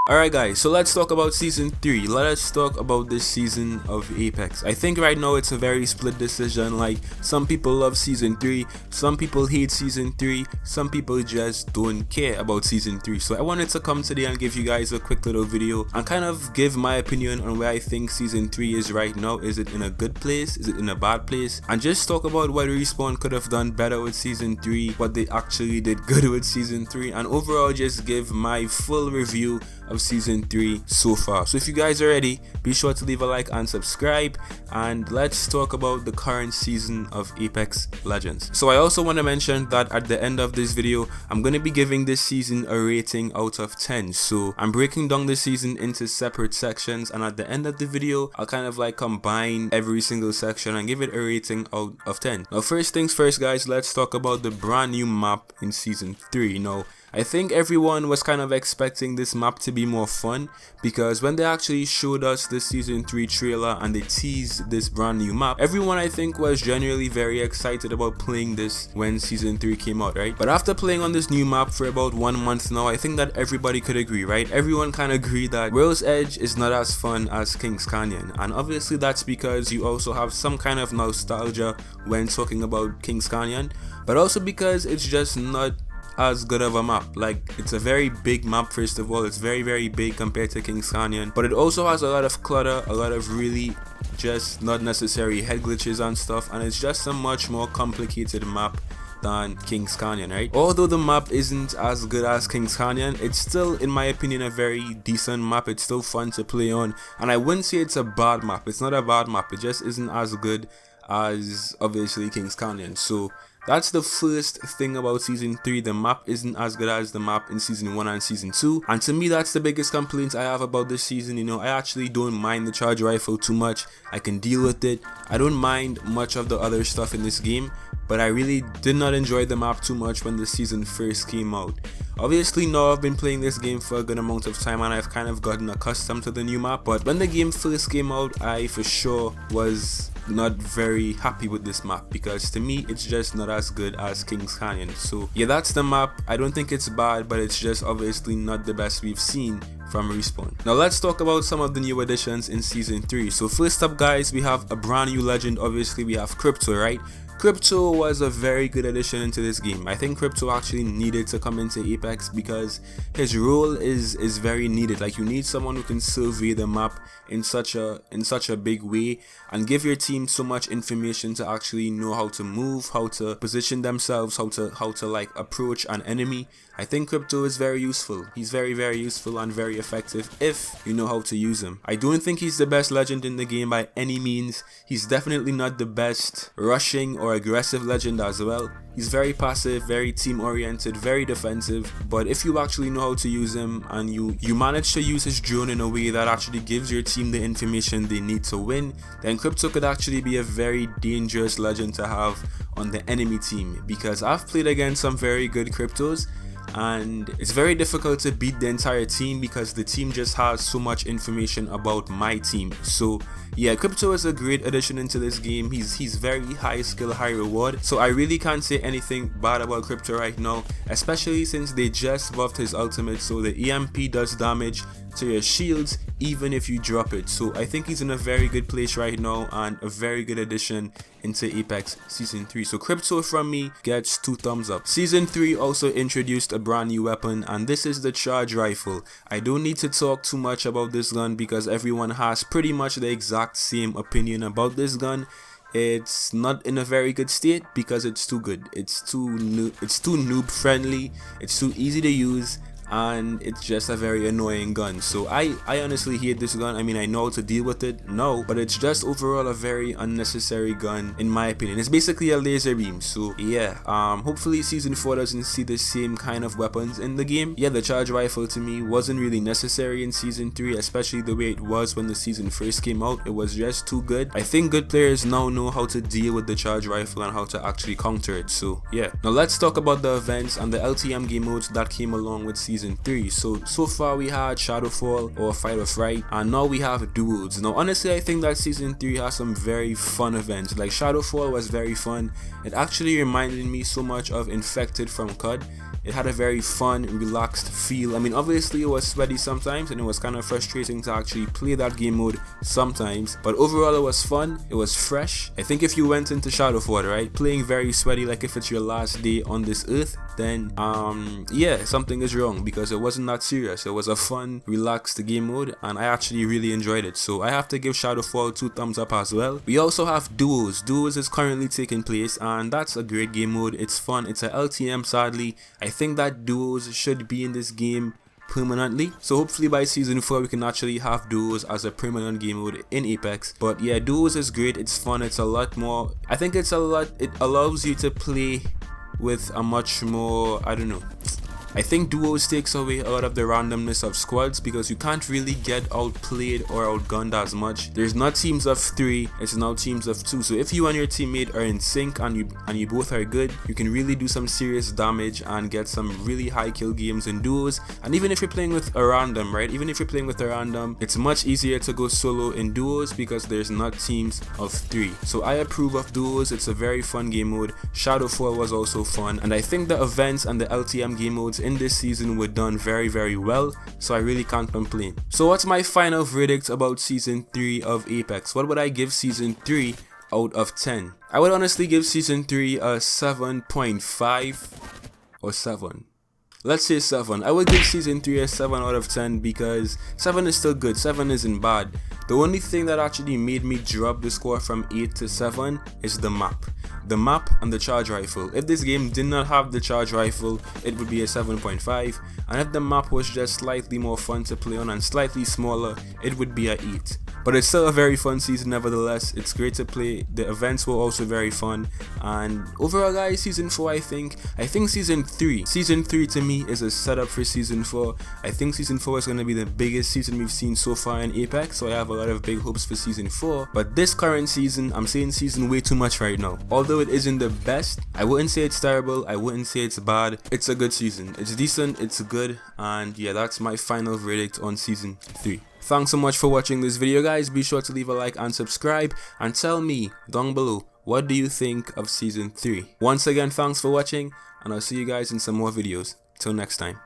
Alright guys, so let's talk about Season 3. Let us talk about this season of Apex. I think right now it's a very split decision. Like, some people love Season 3, some people hate Season 3, some people just don't care about Season 3. So I wanted to come today and give you guys a quick little video and kind of give my opinion on where I think Season 3 is right now. Is it in a good place? Is it in a bad place? And just talk about what Respawn could have done better with Season 3, what they actually did good with Season 3, and overall just give my full review of Season 3 so far. So if you guys are ready, be sure to leave a like and subscribe, and let's talk about the current season of Apex Legends. So I also want to mention that at the end of this video, I'm going to be giving this season a rating out of 10. So I'm breaking down the season into separate sections, and at the end of the video, I'll kind of like combine every single section and give it a rating out of 10. Now first things first guys, let's talk about the brand new map in Season 3. Now I think everyone was kind of expecting this map to be more fun, because when they actually showed us the Season 3 trailer and they teased this brand new map, everyone I think was genuinely very excited about playing this when Season 3 came out, right? But after playing on this new map for about 1 month now, I think that everybody could agree, right? Everyone kind of agreed that Rail's Edge is not as fun as Kings Canyon, and obviously that's because you also have some kind of nostalgia when talking about Kings Canyon, but also because it's just not as good of a map. Like, it's a very big map. First of all, it's very big compared to Kings Canyon, but it also has a lot of clutter, a lot of really just not necessary head glitches and stuff, and it's just a much more complicated map than Kings Canyon, right? Although the map isn't as good as Kings Canyon, it's still, in my opinion, a very decent map. It's still fun to play on, and I wouldn't say it's a bad map. It's not a bad map, it just isn't as good as obviously Kings Canyon. So that's the first thing about Season 3. The map isn't as good as the map in Season 1 and Season 2. And to me, that's the biggest complaint I have about this season. You know, I actually don't mind the charge rifle too much. I can deal with it. I don't mind much of the other stuff in this game, but I really did not enjoy the map too much when the season first came out. Obviously now I've been playing this game for a good amount of time and I've kind of gotten accustomed to the new map, but when the game first came out, I for sure was not very happy with this map, because to me it's just not as good as Kings Canyon. So yeah, that's the map. I don't think it's bad, but it's just obviously not the best we've seen from Respawn. Now let's talk about some of the new additions in Season 3. So first up guys, we have a brand new legend. Obviously we have Crypto, right? Crypto was a very good addition into this game. I think Crypto actually needed to come into Apex because his role is very needed. Like, you need someone who can survey the map in such a big way and give your team so much information to actually know how to move, how to position themselves, how to like approach an enemy. I think Crypto is very useful. He's very useful and very effective if you know how to use him. I don't think he's the best legend in the game by any means. He's definitely not the best rushing or aggressive legend as well. He's very passive, very team oriented, very defensive, but if you actually know how to use him and you manage to use his drone in a way that actually gives your team the information they need to win, then Crypto could actually be a very dangerous legend to have on the enemy team, because I've played against some very good Cryptos and it's very difficult to beat the entire team because the team just has so much information about my team. So yeah, Crypto is a great addition into this game. He's very high skill, high reward, so I really can't say anything bad about Crypto right now, especially since they just buffed his ultimate, so the EMP does damage to your shields even if you drop it. So I think he's in a very good place right now and a very good addition into Apex Season 3. So Crypto from me gets 2 thumbs up. Season 3 also introduced a brand new weapon, and this is the charge rifle. I don't need to talk too much about this gun because everyone has pretty much the exact same opinion about this gun. It's not in a very good state because it's too good. It's too noob friendly, it's too easy to use, and it's just a very annoying gun. So I honestly hate this gun. I mean, I know how to deal with it, no, but it's just overall a very unnecessary gun in my opinion. It's basically a laser beam. So yeah, hopefully Season 4 doesn't see the same kind of weapons in the game. Yeah, the charge rifle to me wasn't really necessary in Season 3, especially the way it was when the season first came out. It was just too good. I think good players now know how to deal with the charge rifle and how to actually counter it. So yeah, now let's talk about the events and the LTM game modes that came along with Season season 3. So far we had Shadowfall or Fight or Fright, and now we have Duels. Now honestly, I think that season 3 has some very fun events. Like Shadowfall was very fun. It actually reminded me so much of Infected from COD. It had a very fun, relaxed feel. I mean, obviously it was sweaty sometimes and it was kind of frustrating to actually play that game mode sometimes, but overall it was fun, it was fresh. I think if you went into Shadowfall, right, playing very sweaty like if it's your last day on this earth, then yeah, something is wrong, because it wasn't that serious. It was a fun, relaxed game mode and I actually really enjoyed it. So I have to give Shadowfall 2 thumbs up as well. We also have Duels. Duels is currently taking place and that's a great game mode. It's fun. It's a LTM sadly. I think that Duels should be in this game permanently, so hopefully by season 4 we can actually have Duels as a permanent game mode in Apex. But yeah, Duels is great, it's fun, it's a lot more, I think it allows you to play with a much more, I don't know, I think Duos takes away a lot of the randomness of squads, because you can't really get outplayed or outgunned as much. There's not teams of 3, it's now teams of 2. So if you and your teammate are in sync and you both are good, you can really do some serious damage and get some really high kill games in duos. And even if you're playing with a random, right? Even if you're playing with a random, it's much easier to go solo in duos because there's not teams of 3. So I approve of duos. It's a very fun game mode. Shadowfall was also fun, and I think the events and the LTM game modes in this season were done very well, so I really can't complain. So what's my final verdict about season 3 of Apex? What would I give season 3 out of 10? I would honestly give season 3 a 7.5 or 7. Let's say 7. I would give season 3 a 7 out of 10 because 7 is still good, 7 isn't bad. The only thing that actually made me drop the score from 8 to 7 is the map. The map and the charge rifle. If this game did not have the charge rifle, it would be a 7.5, and if the map was just slightly more fun to play on and slightly smaller, it would be a 8. But it's still a very fun season nevertheless. It's great to play. The events were also very fun, and overall guys, season 4 I think season 3 to me is a setup for season 4. I think season 4 is going to be the biggest season we've seen so far in Apex, so I have a lot of big hopes for season 4. But this current season, I'm saying season way too much right now. Although it isn't the best, I wouldn't say it's terrible, I wouldn't say it's bad. It's a good season. It's decent, it's good, and yeah, that's my final verdict on season 3. Thanks so much for watching this video guys. Be sure to leave a like and subscribe, and tell me down below, what do you think of season 3? Once again, thanks for watching, and I'll see you guys in some more videos. Till next time.